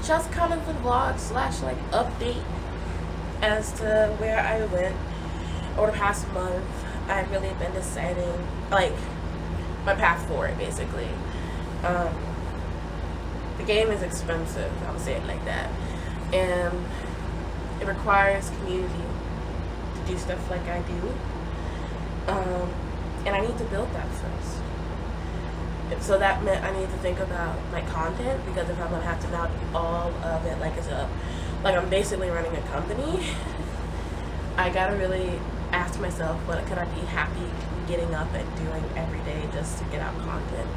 just kind of a vlog slash like update as to where I went over the past month. I've really been deciding like my path forward basically. Um, the game is expensive, I'll say it like that, and it requires community to do stuff like I do. And I need to build that first. So that meant I need to think about my content, because if I'm gonna have to now do all of it like I'm basically running a company, I gotta really ask myself, what could I be happy getting up and doing every day just to get out content.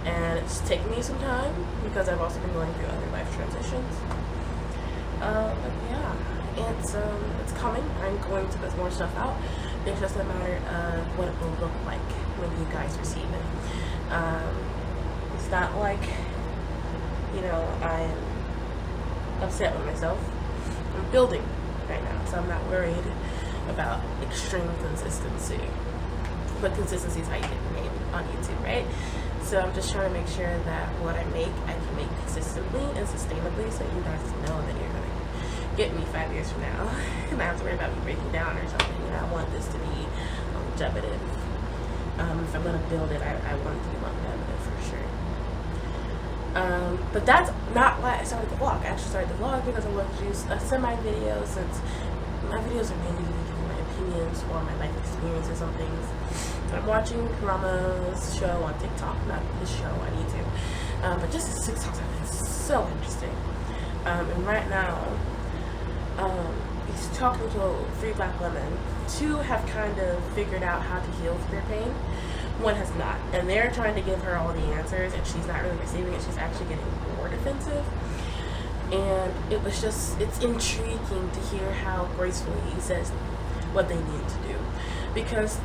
And it's taken me some time because I've also been going through other life transitions. But yeah, it's coming. I'm going to put more stuff out. It's just a matter of what it will look like when you guys receive it. It's not like, I'm upset with myself. I'm building right now, so I'm not worried about extreme consistency. But consistency is how you get the name on YouTube, right? So I'm just trying to make sure that what I can make consistently and sustainably, so you guys know that you're gonna get me 5 years from now. And I have to worry about me breaking down or something. I want this to be longevity. If I'm gonna build it, I want it to be longevity for sure. But that's not why I started the vlog. I actually started the vlog because I wanted to do a semi-video, since my videos are mainly my opinions or my life experiences on things. I'm watching Karamo's show on TikTok, not his show, I need to. But just his TikToks have been so interesting. And right now, he's talking to 3 black women. 2 have kind of figured out how to heal their pain. 1 has not. And they're trying to give her all the answers, and she's not really receiving it. She's actually getting more defensive. And it's intriguing to hear how gracefully he says what they need to do. Because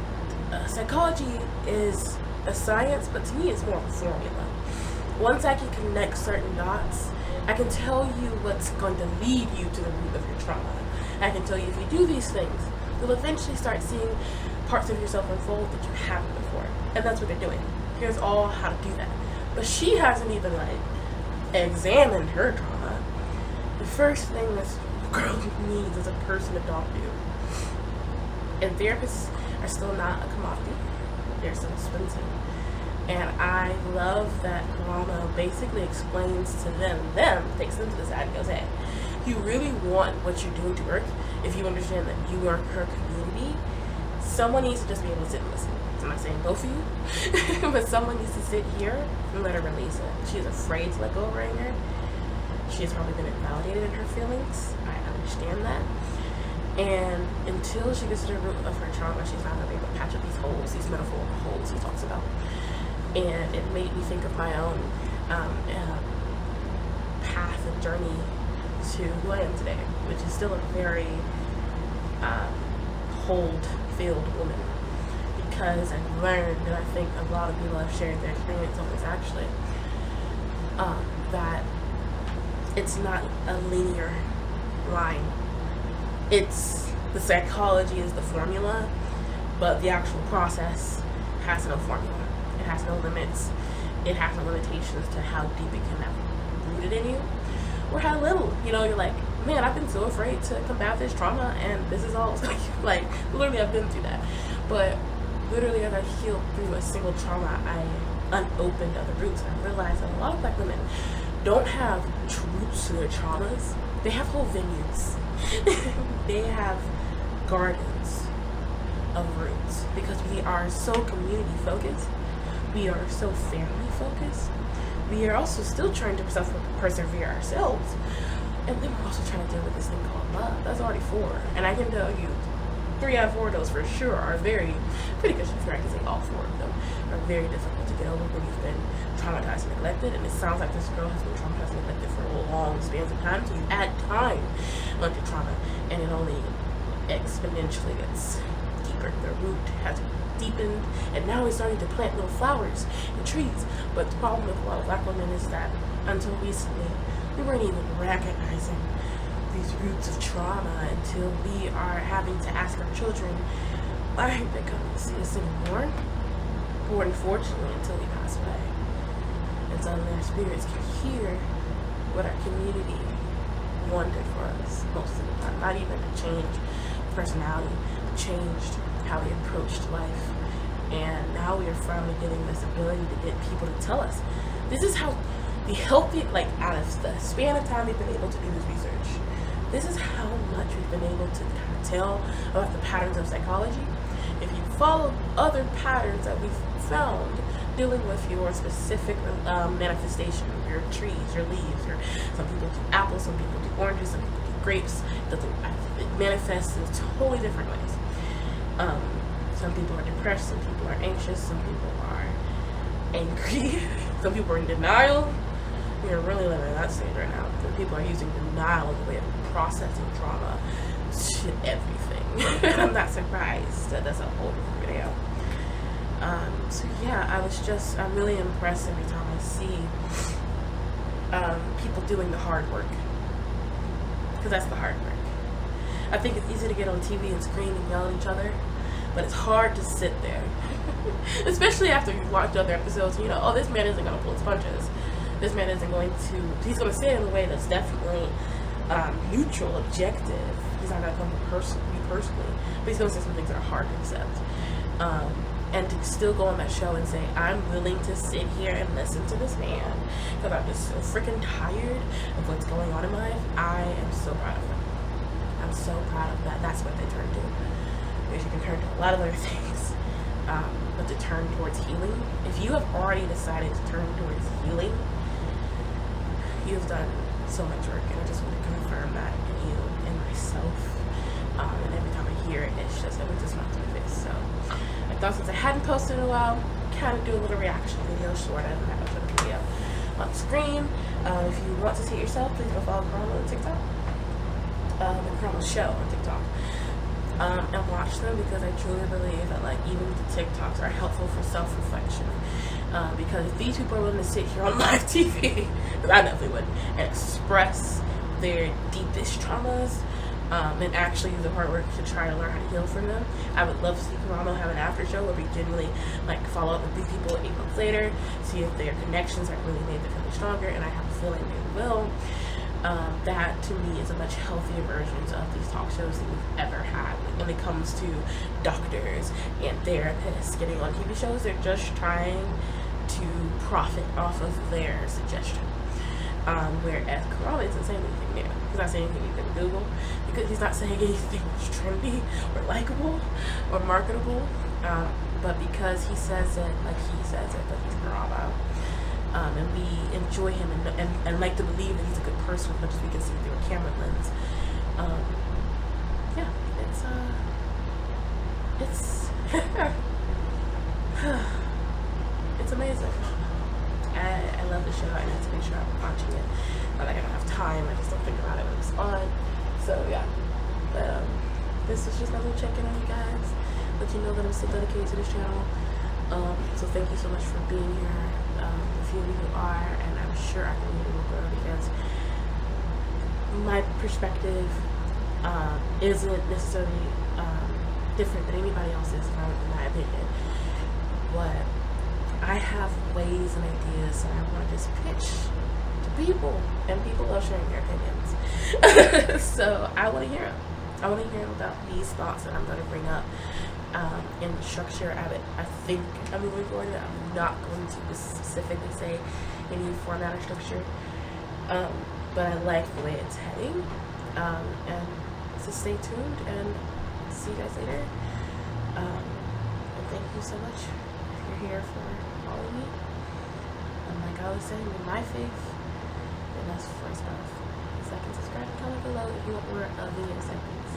psychology is a science, but to me it's more of a formula. Once I can connect certain dots, I can tell you what's going to lead you to the root of your trauma. I can tell you, if you do these things, you'll eventually start seeing parts of yourself unfold that you haven't before. And that's what they're doing. Here's all how to do that. But she hasn't even examined her trauma. The first thing this girl needs is a person to talk to. And therapists are still not a commodity. They're still expensive. And I love that Karamo basically explains to them, takes them to the side and goes, hey, you really want what you're doing to work, if you understand that you are her community, someone needs to just be able to sit and listen. I'm not saying both of you, but someone needs to sit here and let her release it. She's afraid to let go of her anger. She has probably been invalidated in her feelings. I understand that. And until she gets to the root of her trauma, she's not going to be able to patch up these holes, these metaphorical holes he talks about. And it made me think of my own path and journey to who I am today, which is still a very hold-filled woman. Because I've learned, and I think a lot of people have shared their experience on this actually, that it's not a linear line. The psychology is the formula, but the actual process has no formula. It has no limits. It has no limitations to how deep it can have rooted in you, or how little. You're like, man, I've been so afraid to combat this trauma, and this is all like literally I've been through that. But literally, as I healed through a single trauma, I unopened other roots, and I realized that a lot of black women don't have roots to their traumas. They have whole vineyards. They have gardens of roots, because we are so community focused. We are so family focused. We are also still trying to persevere ourselves. And then we're also trying to deal with this thing called love. That's already 4. And I can tell you, 3 out of 4 of those for sure are pretty good. I can say all 4 of them are very difficult to get over when you've been traumatized and neglected. And it sounds like this girl has been traumatized and neglected for long spans of time. So you add time onto trauma, and it only exponentially gets deeper. The root has deepened, and now we're starting to plant little flowers and trees. But the problem with a lot of black women is that until recently, we weren't even recognizing these roots of trauma until we are having to ask our children, why aren't they coming to see us anymore? Or unfortunately, until we pass away. And guardians of their spirits can hear what our community wanted for us most of the time. Not even to change personality, but changed how we approached life. And now we are finally getting this ability to get people to tell us. This is how the healthy, like out of the span of time we've been able to do this research, this is how much we've been able to kind of tell about the patterns of psychology. If you follow other patterns that we've found dealing with your specific manifestation, your trees, your leaves, some people do apples, some people do oranges, some people do grapes. It manifests in totally different ways. Some people are depressed, some people are anxious, some people are angry, some people are in denial. We are really living in that stage right now. Some people are using denial as a way of processing trauma to everything. I'm not surprised. That's a whole different video. So yeah, I'm really impressed every time I see people doing the hard work. Because that's the hard work. I think it's easy to get on TV and scream and yell at each other, but it's hard to sit there. Especially after you've watched other episodes, you know, oh, this man isn't going to pull his punches. This man isn't going to, he's going to say it in a way that's definitely neutral, objective. He's not going to come personally, but he's going to say some things that are hard to accept. And to still go on that show and say, I'm willing to sit here and listen to this man because I'm just so freaking tired of what's going on in my life. I am so proud of him. I'm so proud of that. That's what they turn to. Because you can turn to a lot of other things, but to turn towards healing. If you have already decided to turn towards healing, you've done so much work, and I just want to confirm that in you and myself. And every time I hear it, it's just, it was just not to my face. So I thought, since I hadn't posted in a while, kind of do a little reaction video, sort of. I haven't put a video on screen. If you want to see it yourself, please go follow Karamo on TikTok. The Karamo Show on TikTok. And watch them, because I truly believe that, like, even the TikToks are helpful for self-reflection. Because if these people are willing to sit here on live TV, because I definitely would, and express their deepest traumas, and actually use the hard work to try to learn how to heal from them, I would love to see Karamo have an after show where we genuinely, like, follow up with these people 8 months later, see if their connections have really made them feel stronger, and I have a feeling they will. That to me is a much healthier version of these talk shows that we've ever had. Like, when it comes to doctors and therapists getting on TV shows, they're just trying to profit off of their suggestion. Whereas Karamo isn't saying anything new. He's not saying anything you can Google, because he's not saying anything that's trendy or likable or marketable. But because he says it like he says it, but he's Karamo. And we enjoy him and like to believe that he's a good person as much as we can see through a camera lens. Yeah, it's amazing. I love the show. I need to make sure I'm watching it. Not like I don't have time, I just don't think about it when it's on. So yeah, but this is just my little check-in on you guys. Let you know that I'm still dedicated to this channel. So thank you so much for being here. A few of you are, and I'm sure our community will grow, because my perspective isn't necessarily different than anybody else's, in my opinion. But I have ways and ideas that I want to just pitch to people, and people love sharing their opinions. So I want to hear them. I want to hear about these thoughts that I'm going to bring up. In the structure of it, I think I'm moving forward. I'm not going to specifically say any format or structure, but I like the way it's heading. And so stay tuned, and see you guys later. And thank you so much if you're here for following me. And like I was saying, in my faith, and that's first off. Second, subscribe and comment below if you want more video segments.